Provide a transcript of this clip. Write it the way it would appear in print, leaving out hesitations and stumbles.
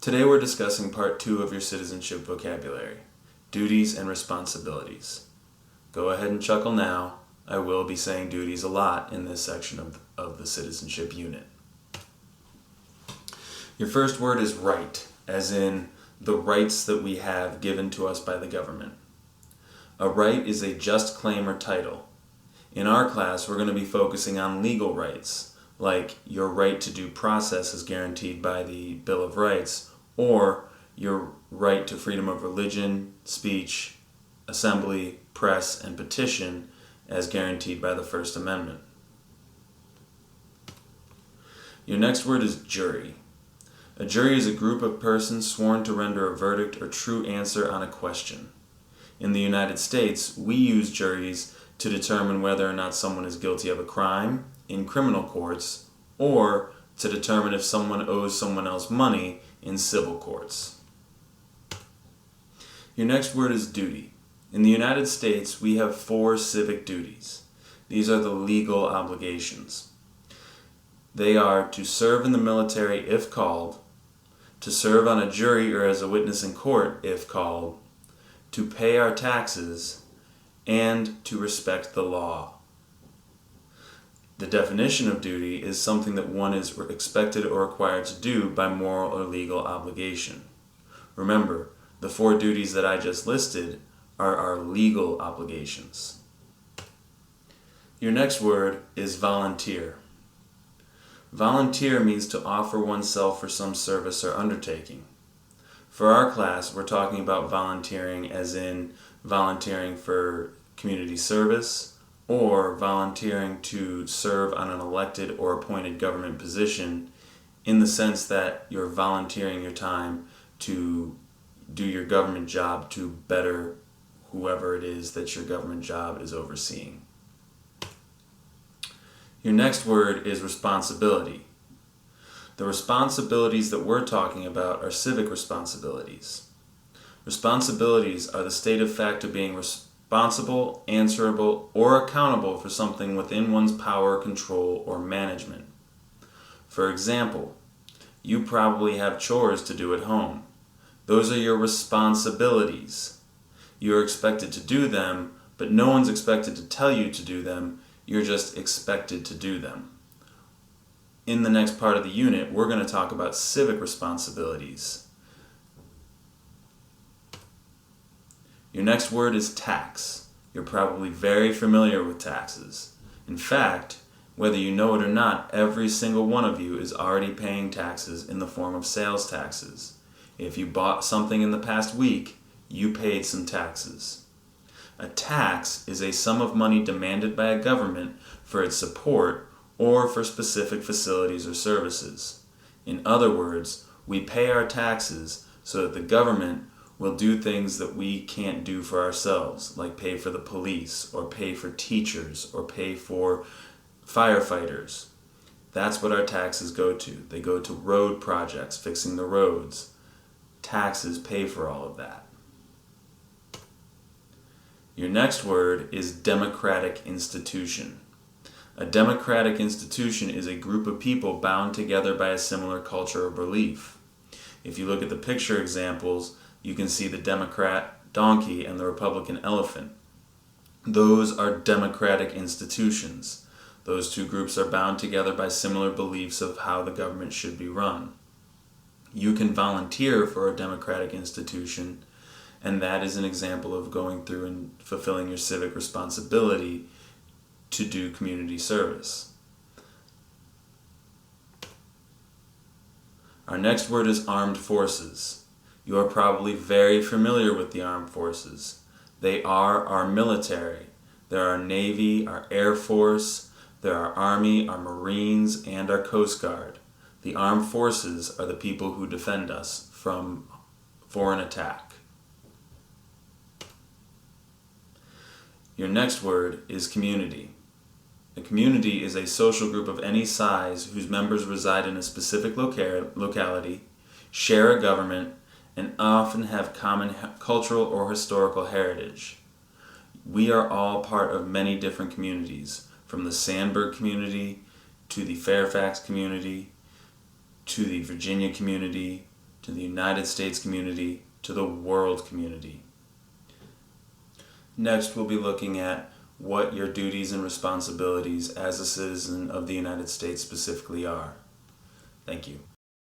Today we're discussing part 2 of your citizenship vocabulary, duties and responsibilities. Go ahead and chuckle now. I will be saying duties a lot in this section of the citizenship unit. Your first word is right, as in the rights that we have given to us by the government. A right is a just claim or title. In our class, we're going to be focusing on legal rights, like your right to due process is guaranteed by the Bill of Rights, or your right to freedom of religion, speech, assembly, press, and petition as guaranteed by the First Amendment. Your next word is jury. A jury is a group of persons sworn to render a verdict or true answer on a question. In the United States, we use juries to determine whether or not someone is guilty of a crime in criminal courts, or to determine if someone owes someone else money in civil courts. Your next word is duty. In the United States, we have 4 civic duties. These are the legal obligations. They are to serve in the military if called, to serve on a jury or as a witness in court if called, to pay our taxes, and to respect the law. The definition of duty is something that one is expected or required to do by moral or legal obligation. Remember, the 4 duties that I just listed are our legal obligations. Your next word is volunteer. Volunteer means to offer oneself for some service or undertaking. For our class, we're talking about volunteering as in volunteering for community service, or volunteering to serve on an elected or appointed government position, in the sense that you're volunteering your time to do your government job to better whoever it is that your government job is overseeing. Your next word is responsibility. The responsibilities that we're talking about are civic responsibilities. Responsibilities are the state of fact of being responsible, answerable, or accountable for something within one's power, control, or management. For example, you probably have chores to do at home. Those are your responsibilities. You're expected to do them, but no one's expected to tell you to do them. You're just expected to do them. In the next part of the unit, we're going to talk about civic responsibilities. Your next word is tax. You're probably very familiar with taxes. In fact, whether you know it or not, every single one of you is already paying taxes in the form of sales taxes. If you bought something in the past week, you paid some taxes. A tax is a sum of money demanded by a government for its support or for specific facilities or services. In other words, we pay our taxes so that the government will do things that we can't do for ourselves, like pay for the police, or pay for teachers, or pay for firefighters. That's what our taxes go to. They go to road projects, fixing the roads. Taxes pay for all of that. Your next word is democratic institution. A democratic institution is a group of people bound together by a similar culture or belief. If you look at the picture examples, you can see the Democrat donkey and the Republican elephant. Those are democratic institutions. Those 2 groups are bound together by similar beliefs of how the government should be run. You can volunteer for a democratic institution, and that is an example of going through and fulfilling your civic responsibility to do community service. Our next word is armed forces. You are probably very familiar with the armed forces. They are our military. There are Navy, our Air Force, there are Army, our Marines, and our Coast Guard. The armed forces are the people who defend us from foreign attack. Your next word is community. A community is a social group of any size whose members reside in a specific locality, share a government, and often have common cultural or historical heritage. We are all part of many different communities, from the Sandburg community to the Fairfax community to the Virginia community to the United States community, to the world community. Next, we'll be looking at what your duties and responsibilities as a citizen of the United States specifically are. Thank you.